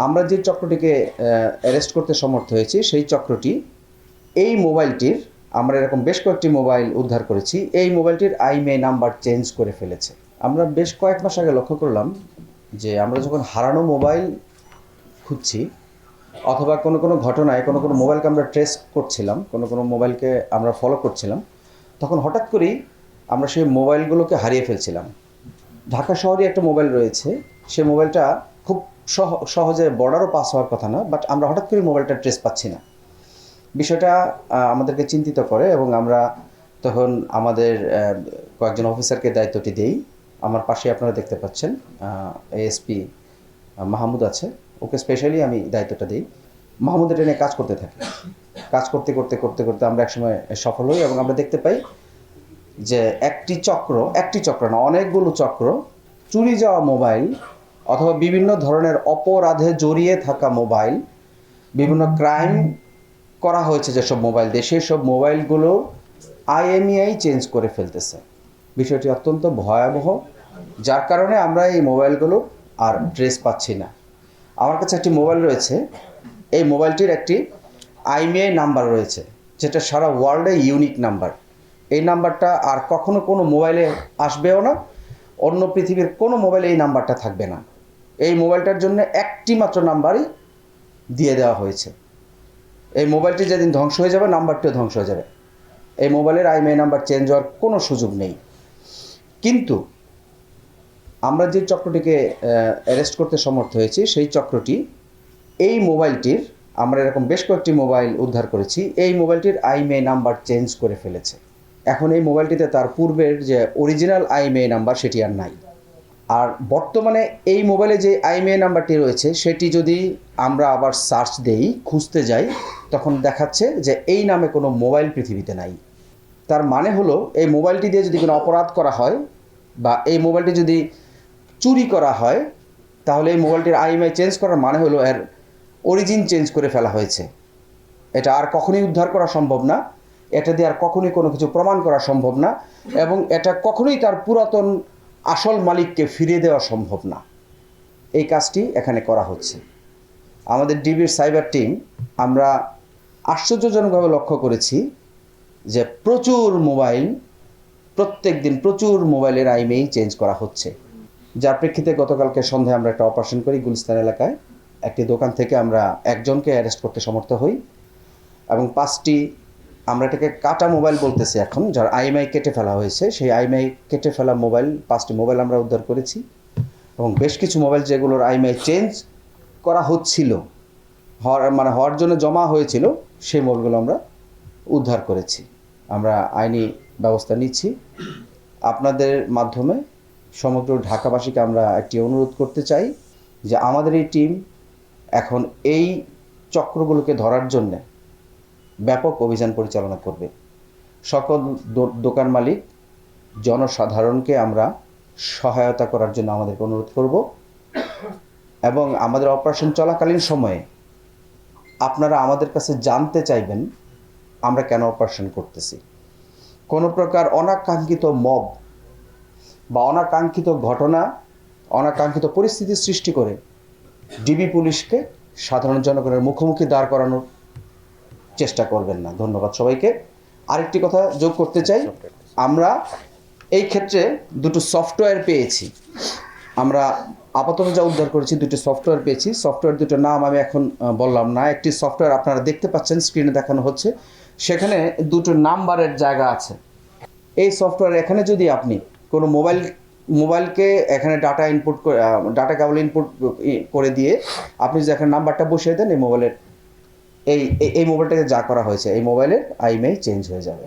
আমরা যে চক্রটিকে অ্যারেস্ট করতে সমর্থ হয়েছি সেই চক্রটি এই মোবাইলটির আমরা এরকম বেশ কয়েকটি মোবাইল উদ্ধার করেছি। এই মোবাইলটির আইএমইআই নাম্বার চেঞ্জ করে ফেলেছে। আমরা বেশ কয়েক মাস আগে লক্ষ্য করলাম যে আমরা যখন হারানো মোবাইল খুঁজছি অথবা কোনো ঘটনায় কোনো মোবাইলকে আমরা ট্রেস করছিলাম, কোনো মোবাইলকে আমরা ফলো করছিলাম, তখন হঠাৎ করেই আমরা সেই মোবাইলগুলোকে হারিয়ে ফেলছিলাম। ঢাকা শহরে একটা মোবাইল রয়েছে, সে মোবাইলটা খুব সহজে বর্ডারও পাস হওয়ার কথা না, বাট আমরা হঠাৎ করে মোবাইলটা ট্রেস পাচ্ছি না। বিষয়টা আমাদেরকে চিন্তিত করে এবং আমরা তখন আমাদের কয়েকজন অফিসারকে দায়িত্বটি দেই। আমার পাশে আপনারা দেখতে পাচ্ছেন এএসপি মাহমুদ আছে, ওকে স্পেশালি আমি দায়িত্বটা দিই। মাহমুদ এটা নিয়ে কাজ করতে থাকে। কাজ করতে করতে আমরা একসময় সফল হই এবং আমরা দেখতে পাই যে একটি চক্র না, অনেকগুলো চক্র চুরি যাওয়া মোবাইল অথবা বিভিন্ন ধরনের অপরাধে জড়িয়ে থাকা মোবাইল, বিভিন্ন ক্রাইম করা হয়েছে যেসব মোবাইল দিয়ে, সেসব মোবাইলগুলো আইএমইআই চেঞ্জ করে ফেলতেছে। বিষয়টি অত্যন্ত ভয়াবহ, যার কারণে আমরা এই মোবাইলগুলো আর ট্রেস পাচ্ছি না। আমার কাছে একটি মোবাইল রয়েছে, এই মোবাইলটির একটি আইএমইআই নাম্বার রয়েছে, যেটা সারা ওয়ার্ল্ডে ইউনিক নাম্বার। এই নাম্বারটা আর কখনো কোনো মোবাইলে আসবেও না, অন্য পৃথিবীর কোনো মোবাইলে এই নাম্বারটা থাকবে না। এই মোবাইলটার জন্য একটি মাত্র নাম্বারই দিয়ে দেওয়া হয়েছে। এই মোবাইলটি যেদিন ধ্বংস হয়ে যাবে, নাম্বারটিও ধ্বংস হয়ে যাবে। এই মোবাইলের আইএমইআই নাম্বার চেঞ্জ হওয়ার কোনো সুযোগ নেই। কিন্তু আমরা যে চক্রটিকে অ্যারেস্ট করতে সমর্থ হয়েছি সেই চক্রটি এই মোবাইলটির আমরা এরকম বেশ কয়েকটি মোবাইল উদ্ধার করেছি। এই মোবাইলটির আইএমইআই নাম্বার চেঞ্জ করে ফেলেছে। এখন এই মোবাইলটিতে তার পূর্বের যে অরিজিনাল আইএমইআই নাম্বার সেটি আর নাই। আর বর্তমানে এই মোবাইলে যে আইএমইআই নাম্বারটি রয়েছে সেটি যদি আমরা আবার সার্চ দেই, খুঁজতে যাই, তখন দেখাচ্ছে যে এই নামে কোনো মোবাইল পৃথিবীতে নাই। তার মানে হলো এই মোবাইলটি দিয়ে যদি কোনো অপরাধ করা হয় বা এই মোবাইলটি যদি চুরি করা হয়, তাহলে এই মোবাইলটির আইএমইআই চেঞ্জ করার মানে হলো এর অরিজিন চেঞ্জ করে ফেলা হয়েছে। এটা আর কখনোই উদ্ধার করা সম্ভব না, এটা দিয়ে আর কখনোই কোনো কিছু প্রমাণ করা সম্ভব না, এবং এটা কখনোই তার পুরাতন আসল মালিককে ফিরিয়ে দেওয়া সম্ভব না। এই কাজটি এখানে করা হচ্ছে। আমাদের ডিবির সাইবার টিম আমরা আশ্চর্যজনকভাবে লক্ষ্য করেছি যে প্রত্যেক দিন প্রচুর মোবাইলের আইএমইআই চেঞ্জ করা হচ্ছে, যার প্রেক্ষিতে গতকালকে সন্ধ্যায় আমরা একটা অপারেশন করি গুলিস্তান এলাকায়। একটি দোকান থেকে আমরা একজনকে অ্যারেস্ট করতে সমর্থ হই এবং 5টি, আমরা এটাকে কাটা মোবাইল বলতেছি এখন, যার আইএমইআই কেটে ফেলা হয়েছে, সেই আইএমইআই কেটে ফেলা মোবাইল 5টি মোবাইল আমরা উদ্ধার করেছি এবং বেশ কিছু মোবাইল যেগুলোর আইএমইআই চেঞ্জ করা হচ্ছিল, হওয়ার জন্য জমা হয়েছিল, সেই মোবাইলগুলো আমরা উদ্ধার করেছি। আমরা আইনি ব্যবস্থা নিচ্ছি। আপনাদের মাধ্যমে সমগ্র ঢাকাবাসীকে আমরা একটি অনুরোধ করতে চাই যে আমাদের এই টিম এখন এই চক্রগুলোকে ধরার জন্যে ব্যাপক অভিযান পরিচালনা করবে। সকল দোকান মালিক, জনসাধারণকে আমরা সহায়তা করার জন্য আমাদেরকে অনুরোধ করব এবং আমাদের অপারেশন চলাকালীন সময়ে আপনারা আমাদের কাছে জানতে চাইবেন আমরা কেন অপারেশন করতেছি। কোনো প্রকার অনাকাঙ্ক্ষিত মব বা অনাকাঙ্ক্ষিত ঘটনা, অনাকাঙ্ক্ষিত পরিস্থিতি সৃষ্টি করে ডিবি পুলিশকে সাধারণ জনগণের মুখোমুখি দাঁড় করানোর চেষ্টা করবেন না। ধন্যবাদ সবাইকে। আরেকটি কথা যোগ করতে চাই, আমরা এই ক্ষেত্রে দুটো সফটওয়্যার পেয়েছি। আমরা আপাতত যা উদ্ধার করেছি, দুটো সফটওয়্যার পেয়েছি। সফটওয়্যার দুটোর নাম আমি এখন বললাম না। একটি সফটওয়্যার আপনারা দেখতে পাচ্ছেন, স্ক্রিনে দেখানো হচ্ছে, সেখানে দুটো নাম্বারের জায়গা আছে। এই সফটওয়্যার এখানে যদি আপনি কোনো মোবাইলকে এখানে ডাটা কেবল ইনপুট করে দিয়ে আপনি যদি এখানে নাম্বারটা বসিয়ে দেন, এই মোবাইলের এই মোবাইলটাকে যা করা হয়েছে, এই মোবাইলের আইএমইআই চেঞ্জ হয়ে যাবে।